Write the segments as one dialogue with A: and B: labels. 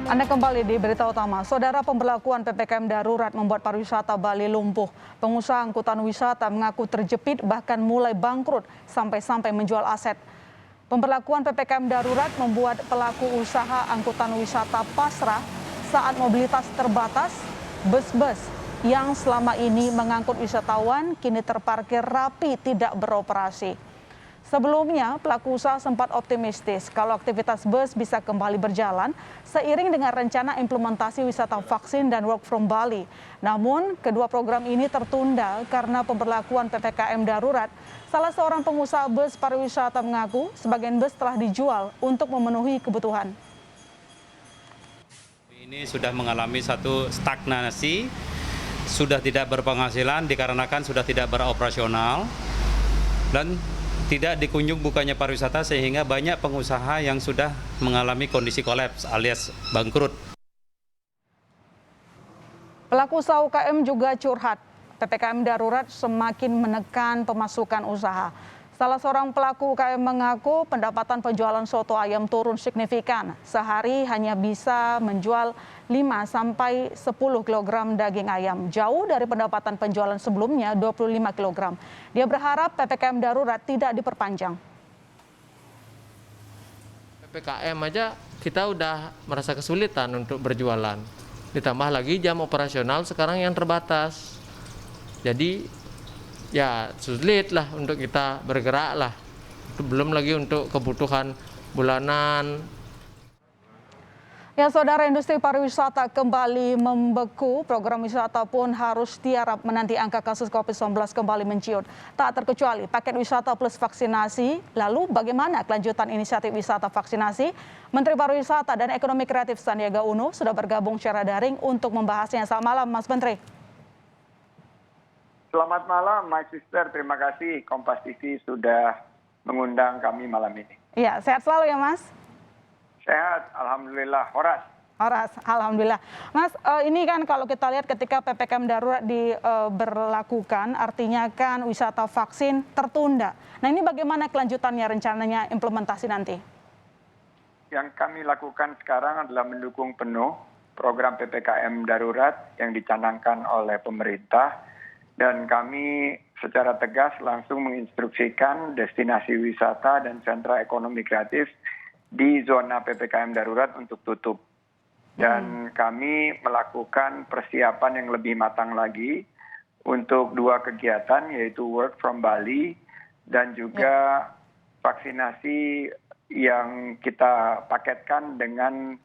A: Anda kembali di berita utama. Saudara, pemberlakuan PPKM darurat membuat pariwisata Bali lumpuh. Pengusaha angkutan wisata mengaku terjepit bahkan mulai bangkrut sampai-sampai menjual aset. Pemberlakuan PPKM darurat membuat pelaku usaha angkutan wisata pasrah saat mobilitas terbatas. Bus-bus yang selama ini mengangkut wisatawan kini terparkir rapi tidak beroperasi. Sebelumnya, pelaku usaha sempat optimistis kalau aktivitas bus bisa kembali berjalan seiring dengan rencana implementasi wisata vaksin dan work from Bali. Namun, kedua program ini tertunda karena pemberlakuan PPKM darurat. Salah seorang pengusaha bus pariwisata mengaku sebagian bus telah dijual untuk memenuhi kebutuhan.
B: Ini sudah mengalami satu stagnasi, sudah tidak berpenghasilan dikarenakan sudah tidak beroperasional dan tidak dikunjung bukanya pariwisata sehingga banyak pengusaha yang sudah mengalami kondisi kolaps alias bangkrut.
A: Pelaku usaha UKM juga curhat. PPKM darurat semakin menekan pemasukan usaha. Salah seorang pelaku UKM mengaku pendapatan penjualan soto ayam turun signifikan. Sehari hanya bisa menjual 5-10 kg daging ayam. Jauh dari pendapatan penjualan sebelumnya 25 kg. Dia berharap PPKM darurat tidak diperpanjang.
C: PPKM aja kita udah merasa kesulitan untuk berjualan. Ditambah lagi jam operasional sekarang yang terbatas. Jadi ya sulit lah untuk kita bergerak lah. Belum lagi untuk kebutuhan bulanan.
A: Ya, saudara, industri pariwisata kembali membeku. Program wisata pun harus tiarap menanti angka kasus COVID-19 kembali menciut. Tak terkecuali paket wisata plus vaksinasi. Lalu bagaimana kelanjutan inisiatif wisata vaksinasi? Menteri Pariwisata dan Ekonomi Kreatif Sandiaga Uno sudah bergabung secara daring untuk membahasnya. Selamat malam, Mas Menteri.
D: Selamat malam, my sister. Terima kasih Kompas TV sudah mengundang kami malam ini.
A: Ya, sehat selalu ya, Mas.
D: Sehat, alhamdulillah. Horas,
A: alhamdulillah. Mas, ini kan kalau kita lihat ketika PPKM darurat diberlakukan, artinya kan wisata vaksin tertunda. Nah, ini bagaimana kelanjutannya rencananya implementasi nanti?
D: yang kami lakukan sekarang adalah mendukung penuh program PPKM darurat yang dicanangkan oleh pemerintah, dan kami secara tegas langsung menginstruksikan destinasi wisata dan sentra ekonomi kreatif di zona PPKM darurat untuk tutup. Dan kami melakukan persiapan yang lebih matang lagi untuk dua kegiatan, yaitu Work from Bali dan juga vaksinasi yang kita paketkan dengan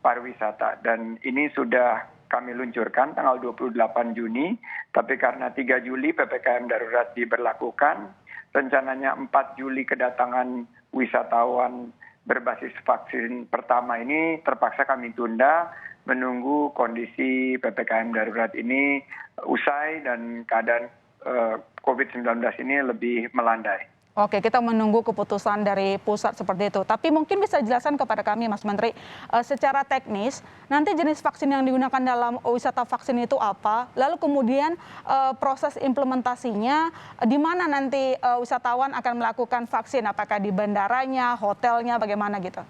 D: pariwisata. Dan ini sudah kami luncurkan tanggal 28 Juni, tapi karena 3 Juli PPKM darurat diberlakukan, rencananya 4 Juli kedatangan wisatawan berbasis vaksin pertama ini terpaksa kami tunda menunggu kondisi PPKM darurat ini usai dan keadaan COVID-19 ini lebih melandai.
A: Oke, kita menunggu keputusan dari pusat seperti itu. Tapi mungkin bisa dijelaskan kepada kami, Mas Menteri, secara teknis, nanti jenis vaksin yang digunakan dalam wisata vaksin itu apa? Lalu kemudian proses implementasinya, di mana nanti wisatawan akan melakukan vaksin? Apakah di bandaranya, hotelnya, bagaimana gitu?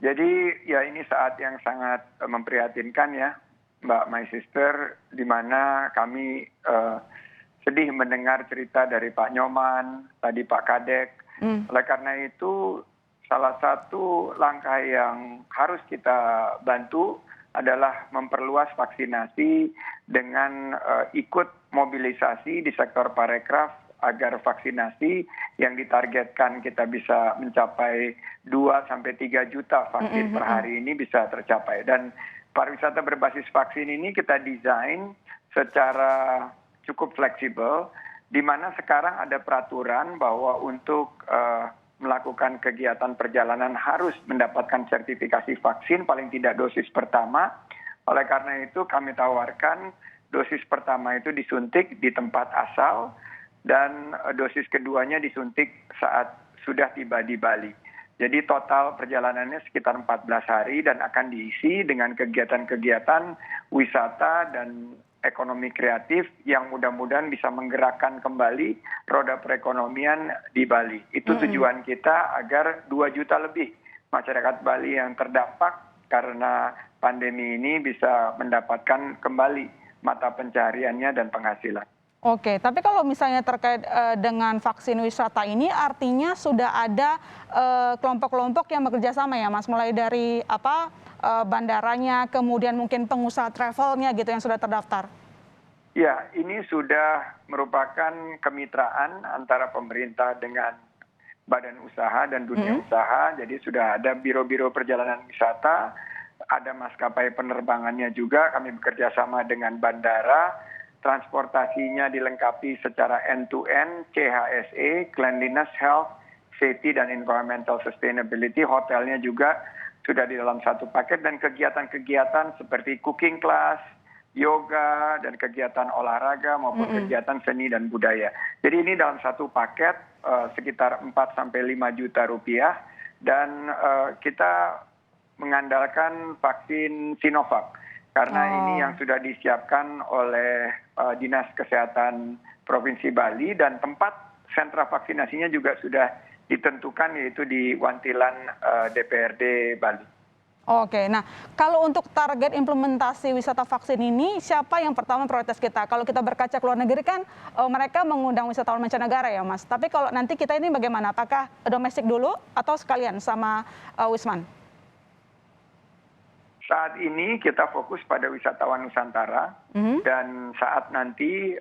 D: Jadi ya ini saat yang sangat memprihatinkan ya, Mbak My Sister, di mana kami sedih mendengar cerita dari Pak Nyoman, tadi Pak Kadek. Oleh karena itu, salah satu langkah yang harus kita bantu adalah memperluas vaksinasi dengan ikut mobilisasi di sektor parekraf agar vaksinasi yang ditargetkan kita bisa mencapai 2-3 juta vaksin per hari ini bisa tercapai. Dan pariwisata berbasis vaksin ini kita desain secara cukup fleksibel, di mana sekarang ada peraturan bahwa untuk melakukan kegiatan perjalanan harus mendapatkan sertifikasi vaksin paling tidak dosis pertama. Oleh karena itu kami tawarkan dosis pertama itu disuntik di tempat asal dan dosis keduanya disuntik saat sudah tiba di Bali. Jadi total perjalanannya sekitar 14 hari dan akan diisi dengan kegiatan-kegiatan wisata dan ekonomi kreatif yang mudah-mudahan bisa menggerakkan kembali roda perekonomian di Bali. Itu tujuan kita agar 2 juta lebih masyarakat Bali yang terdampak karena pandemi ini bisa mendapatkan kembali mata pencahariannya dan penghasilan.
A: Oke, tapi kalau misalnya terkait dengan vaksin wisata ini artinya sudah ada kelompok-kelompok yang bekerja sama ya Mas, mulai dari bandaranya, kemudian mungkin pengusaha travelnya gitu yang sudah terdaftar.
D: Ya, ini sudah merupakan kemitraan antara pemerintah dengan badan usaha dan dunia usaha. Jadi sudah ada biro-biro perjalanan wisata, ada maskapai penerbangannya juga. Kami bekerja sama dengan bandara, transportasinya dilengkapi secara end-to-end, CHSE, Cleanliness, Health, Safety, dan Environmental Sustainability. Hotelnya juga sudah di dalam satu paket, dan kegiatan-kegiatan seperti cooking class, yoga, dan kegiatan olahraga maupun kegiatan seni dan budaya. Jadi ini dalam satu paket sekitar 4-5 juta rupiah, dan kita mengandalkan vaksin Sinovac karena ini yang sudah disiapkan oleh Dinas Kesehatan Provinsi Bali, dan tempat sentra vaksinasinya juga sudah ditentukan, yaitu di Wantilan DPRD Bali.
A: Oke, nah kalau untuk target implementasi wisata vaksin ini, siapa yang pertama prioritas kita? Kalau kita berkaca ke luar negeri kan mereka mengundang wisatawan mancanegara ya Mas. Tapi kalau nanti kita ini bagaimana? Apakah domestik dulu atau sekalian sama Wisman?
D: Saat ini kita fokus pada wisatawan Nusantara, dan saat nanti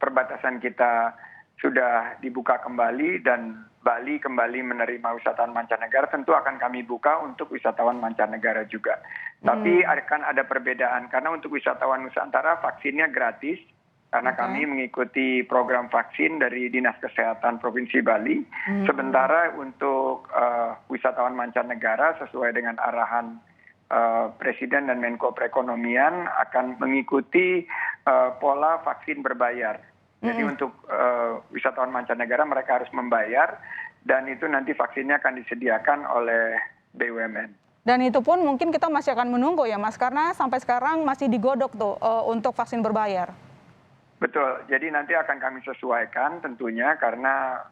D: perbatasan kita sudah dibuka kembali dan Bali kembali menerima wisatawan mancanegara, tentu akan kami buka untuk wisatawan mancanegara juga. Tapi akan ada perbedaan, karena untuk wisatawan Nusantara vaksinnya gratis, karena kami mengikuti program vaksin dari Dinas Kesehatan Provinsi Bali. Sementara untuk wisatawan mancanegara sesuai dengan arahan Presiden dan Menko Perekonomian akan mengikuti pola vaksin berbayar. Jadi untuk wisatawan mancanegara mereka harus membayar, dan itu nanti vaksinnya akan disediakan oleh BUMN.
A: Dan itu pun mungkin kita masih akan menunggu ya Mas, karena sampai sekarang masih digodok tuh untuk vaksin berbayar.
D: Betul, jadi nanti akan kami sesuaikan tentunya, karena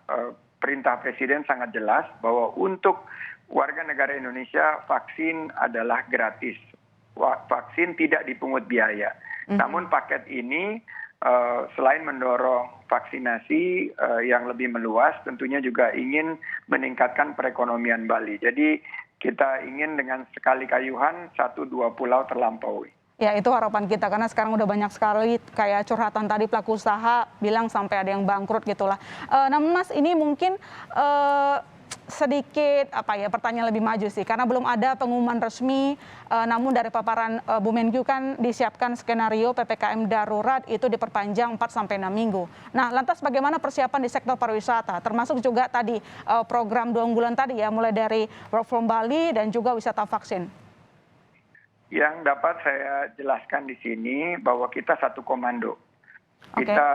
D: perintah Presiden sangat jelas bahwa untuk warga negara Indonesia vaksin adalah gratis. Vaksin tidak dipungut biaya. Namun paket ini selain mendorong vaksinasi yang lebih meluas, tentunya juga ingin meningkatkan perekonomian Bali. Jadi kita ingin dengan sekali kayuhan 1-2 pulau terlampaui.
A: Ya itu harapan kita, karena sekarang udah banyak sekali kayak curhatan tadi pelaku usaha bilang sampai ada yang bangkrut gitulah. Namun Mas, ini mungkin sedikit pertanyaan lebih maju sih, karena belum ada pengumuman resmi, namun dari paparan Bu Menkyu kan disiapkan skenario PPKM darurat itu diperpanjang 4-6 minggu. Nah, lantas bagaimana persiapan di sektor pariwisata, termasuk juga tadi program 2 unggulan tadi ya, mulai dari Work from Bali dan juga wisata vaksin?
D: Yang dapat saya jelaskan di sini bahwa kita satu komando.
A: Oke.
D: Kita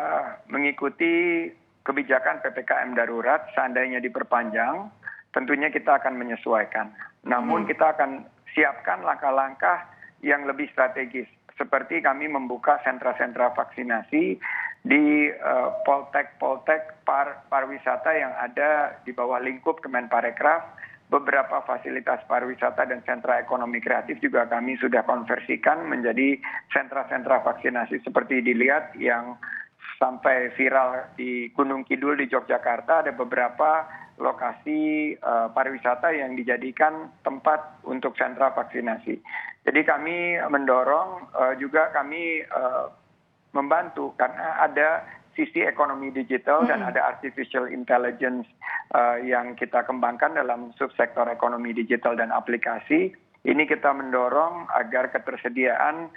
D: mengikuti kebijakan PPKM darurat, seandainya diperpanjang, tentunya kita akan menyesuaikan. Namun kita akan siapkan langkah-langkah yang lebih strategis, seperti kami membuka sentra-sentra vaksinasi di poltek-poltek pariwisata yang ada di bawah lingkup Kemenparekraf. Beberapa fasilitas pariwisata dan sentra ekonomi kreatif juga kami sudah konversikan menjadi sentra-sentra vaksinasi, seperti dilihat yang sampai viral di Gunung Kidul di Yogyakarta. Ada beberapa lokasi pariwisata yang dijadikan tempat untuk sentra vaksinasi. Jadi kami mendorong, juga kami membantu, karena ada sisi ekonomi digital dan ada artificial intelligence yang kita kembangkan dalam subsektor ekonomi digital dan aplikasi. Ini kita mendorong agar ketersediaan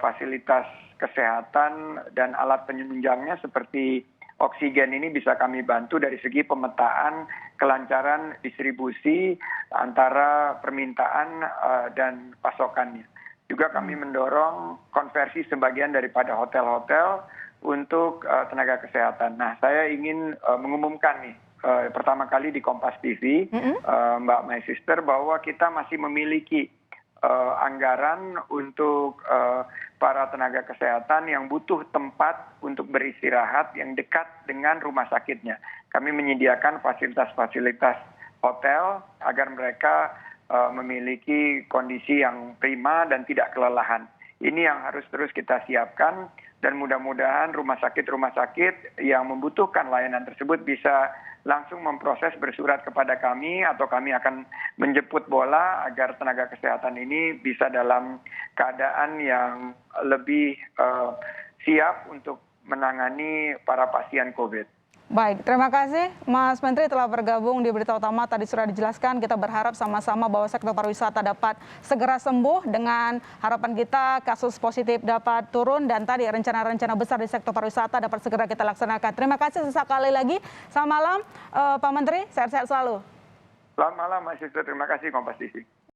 D: fasilitas kesehatan dan alat penunjangnya seperti oksigen ini bisa kami bantu dari segi pemetaan kelancaran distribusi antara permintaan dan pasokannya. Juga kami mendorong konversi sebagian daripada hotel-hotel untuk tenaga kesehatan. Nah, saya ingin mengumumkan nih, pertama kali di Kompas TV, Mbak My Sister, bahwa kita masih memiliki anggaran untuk para tenaga kesehatan yang butuh tempat untuk beristirahat yang dekat dengan rumah sakitnya. Kami menyediakan fasilitas-fasilitas hotel agar mereka memiliki kondisi yang prima dan tidak kelelahan. Ini yang harus terus kita siapkan dan mudah-mudahan rumah sakit yang membutuhkan layanan tersebut bisa langsung memproses bersurat kepada kami atau kami akan menjemput bola agar tenaga kesehatan ini bisa dalam keadaan yang lebih siap untuk menangani para pasien COVID.
A: Baik, terima kasih Mas Menteri telah bergabung di Berita Utama. Tadi sudah dijelaskan, kita berharap sama-sama bahwa sektor pariwisata dapat segera sembuh dengan harapan kita kasus positif dapat turun dan tadi rencana-rencana besar di sektor pariwisata dapat segera kita laksanakan. Terima kasih sekali lagi. Selamat malam Pak Menteri, sehat-sehat selalu.
D: Selamat malam Mas Yusuf, terima kasih Kompas TV.